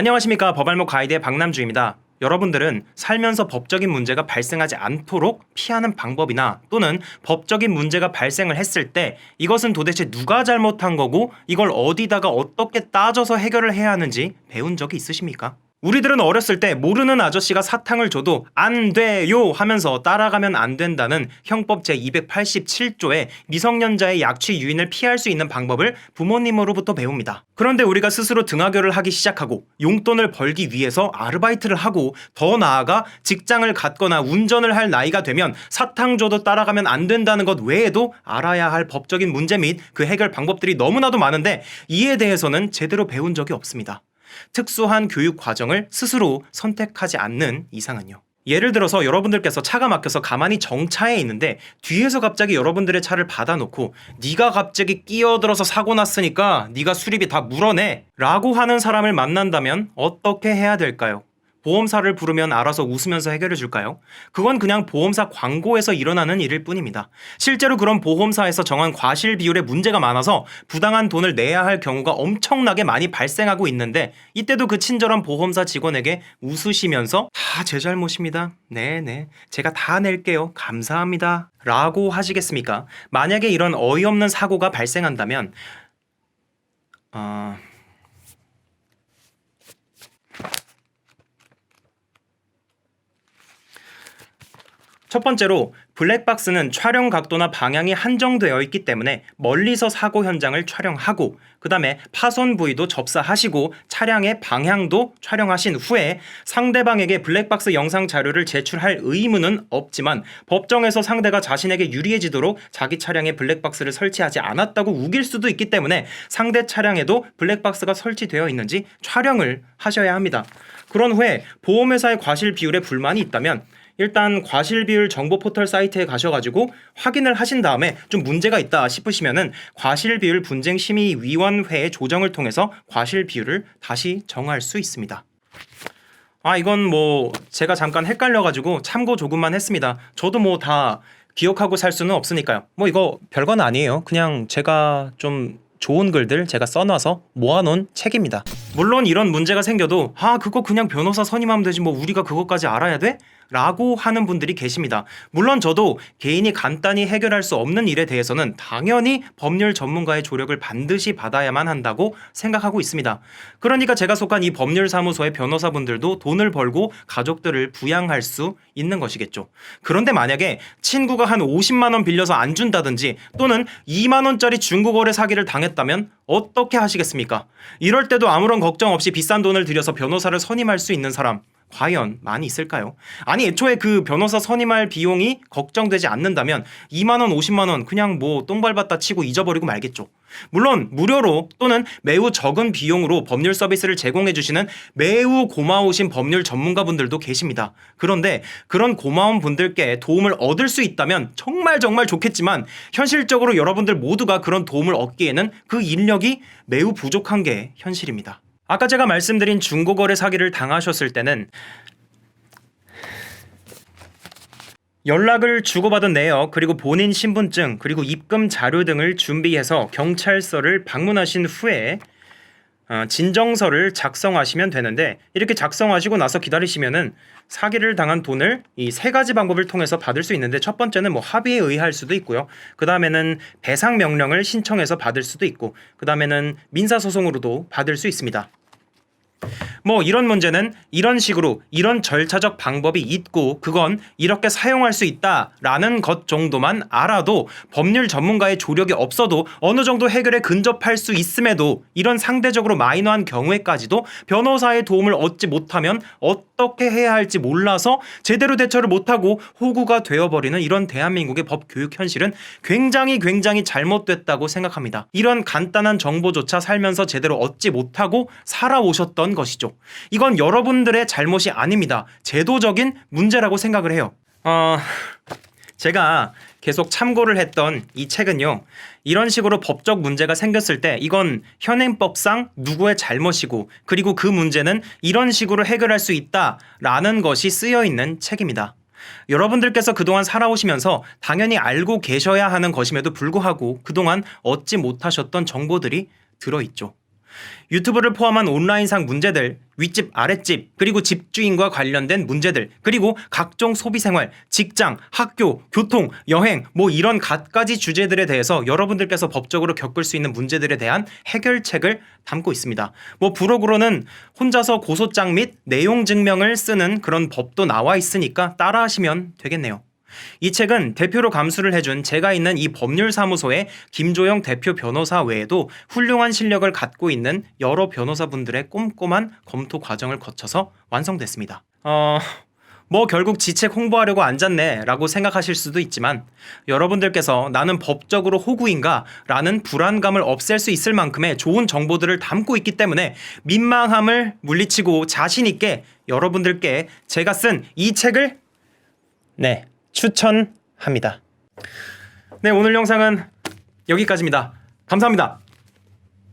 안녕하십니까. 법알목 가이드의 박남주입니다. 여러분들은 살면서 법적인 문제가 발생하지 않도록 피하는 방법이나 또는 법적인 문제가 발생을 했을 때 이것은 도대체 누가 잘못한 거고 이걸 어디다가 어떻게 따져서 해결을 해야 하는지 배운 적이 있으십니까? 우리들은 어렸을 때 모르는 아저씨가 사탕을 줘도 안 돼요 하면서 따라가면 안 된다는 형법 제287조의 미성년자의 약취 유인을 피할 수 있는 방법을 부모님으로부터 배웁니다. 그런데 우리가 스스로 등하교를 하기 시작하고 용돈을 벌기 위해서 아르바이트를 하고 더 나아가 직장을 갖거나 운전을 할 나이가 되면 사탕 줘도 따라가면 안 된다는 것 외에도 알아야 할 법적인 문제 및 그 해결 방법들이 너무나도 많은데 이에 대해서는 제대로 배운 적이 없습니다. 특수한 교육 과정을 스스로 선택하지 않는 이상은요. 예를 들어서 여러분들께서 차가 막혀서 가만히 정차해 있는데 뒤에서 갑자기 여러분들의 차를 받아놓고 네가 갑자기 끼어들어서 사고 났으니까 네가 수리비 다 물어내 라고 하는 사람을 만난다면 어떻게 해야 될까요? 보험사를 부르면 알아서 웃으면서 해결해 줄까요? 그건 그냥 보험사 광고에서 일어나는 일일 뿐입니다. 실제로 그런 보험사에서 정한 과실 비율에 문제가 많아서 부당한 돈을 내야 할 경우가 엄청나게 많이 발생하고 있는데 이때도 그 친절한 보험사 직원에게 웃으시면서 다 제 잘못입니다. 네네. 제가 다 낼게요. 감사합니다. 라고 하시겠습니까? 만약에 이런 어이없는 사고가 발생한다면 첫 번째로 블랙박스는 촬영 각도나 방향이 한정되어 있기 때문에 멀리서 사고 현장을 촬영하고 그 다음에 파손 부위도 접사하시고 차량의 방향도 촬영하신 후에 상대방에게 블랙박스 영상 자료를 제출할 의무는 없지만 법정에서 상대가 자신에게 유리해지도록 자기 차량에 블랙박스를 설치하지 않았다고 우길 수도 있기 때문에 상대 차량에도 블랙박스가 설치되어 있는지 촬영을 하셔야 합니다. 그런 후에 보험회사의 과실 비율에 불만이 있다면 일단 과실비율 정보 포털 사이트에 가셔가지고 확인을 하신 다음에 좀 문제가 있다 싶으시면은 과실비율 분쟁심의위원회의 조정을 통해서 과실비율을 다시 정할 수 있습니다. 이건 뭐 제가 잠깐 헷갈려가지고 참고 조금만 했습니다. 저도 뭐 다 기억하고 살 수는 없으니까요. 뭐 이거 별건 아니에요. 그냥 제가 좀 좋은 글들 제가 써놔서 모아놓은 책입니다. 물론 이런 문제가 생겨도 그거 그냥 변호사 선임하면 되지 뭐 우리가 그것까지 알아야 돼? 라고 하는 분들이 계십니다. 물론 저도 개인이 간단히 해결할 수 없는 일에 대해서는 당연히 법률 전문가의 조력을 반드시 받아야만 한다고 생각하고 있습니다. 그러니까 제가 속한 이 법률사무소의 변호사분들도 돈을 벌고 가족들을 부양할 수 있는 것이겠죠. 그런데 만약에 친구가 한 50만 원 빌려서 안 준다든지 또는 2만 원짜리 중고거래 사기를 당했다면 어떻게 하시겠습니까? 이럴 때도 아무런 걱정 없이 비싼 돈을 들여서 변호사를 선임할 수 있는 사람 과연 많이 있을까요? 아니 애초에 그 변호사 선임할 비용이 걱정되지 않는다면 2만 원, 50만 원 그냥 뭐 똥 밟았다 치고 잊어버리고 말겠죠. 물론 무료로 또는 매우 적은 비용으로 법률 서비스를 제공해 주시는 매우 고마우신 법률 전문가분들도 계십니다. 그런데 그런 고마운 분들께 도움을 얻을 수 있다면 정말 좋겠지만 현실적으로 여러분들 모두가 그런 도움을 얻기에는 그 인력이 매우 부족한 게 현실입니다. 아까 제가 말씀드린 중고거래 사기를 당하셨을 때는 연락을 주고받은 내역 그리고 본인 신분증 그리고 입금 자료 등을 준비해서 경찰서를 방문하신 후에 진정서를 작성하시면 되는데 이렇게 작성하시고 나서 기다리시면은 사기를 당한 돈을 이 세 가지 방법을 통해서 받을 수 있는데 첫 번째는 뭐 합의에 의할 수도 있고요. 그 다음에는 배상 명령을 신청해서 받을 수도 있고 그 다음에는 민사소송으로도 받을 수 있습니다. 뭐 이런 문제는 이런 식으로 이런 절차적 방법이 있고 그건 이렇게 사용할 수 있다라는 것 정도만 알아도 법률 전문가의 조력이 없어도 어느 정도 해결에 근접할 수 있음에도 이런 상대적으로 마이너한 경우에까지도 변호사의 도움을 얻지 못하면 어떻게 해야 할지 몰라서 제대로 대처를 못하고 호구가 되어버리는 이런 대한민국의 법 교육 현실은 굉장히 잘못됐다고 생각합니다. 이런 간단한 정보조차 살면서 제대로 얻지 못하고 살아오셨던 것이죠. 이건 여러분들의 잘못이 아닙니다. 제도적인 문제라고 생각을 해요. 제가 계속 참고를 했던 이 책은요. 이런 식으로 법적 문제가 생겼을 때 이건 현행법상 누구의 잘못이고 그리고 그 문제는 이런 식으로 해결할 수 있다라는 것이 쓰여있는 책입니다. 여러분들께서 그동안 살아오시면서 당연히 알고 계셔야 하는 것임에도 불구하고 그동안 얻지 못하셨던 정보들이 들어있죠. 유튜브를 포함한 온라인상 문제들, 윗집, 아랫집, 그리고 집주인과 관련된 문제들, 그리고 각종 소비생활, 직장, 학교, 교통, 여행, 뭐 이런 갖가지 주제들에 대해서 여러분들께서 법적으로 겪을 수 있는 문제들에 대한 해결책을 담고 있습니다. 뭐 부록으로는 혼자서 고소장 및 내용 증명을 쓰는 그런 법도 나와 있으니까 따라하시면 되겠네요. 이 책은 대표로 감수를 해준 제가 있는 이 법률사무소의 김조영 대표 변호사 외에도 훌륭한 실력을 갖고 있는 여러 변호사분들의 꼼꼼한 검토 과정을 거쳐서 완성됐습니다. 뭐 결국 지책 홍보하려고 앉았네 라고 생각하실 수도 있지만 여러분들께서 나는 법적으로 호구인가 라는 불안감을 없앨 수 있을 만큼의 좋은 정보들을 담고 있기 때문에 민망함을 물리치고 자신있게 여러분들께 제가 쓴 이 책을 추천합니다. 네, 오늘 영상은 여기까지입니다. 감사합니다.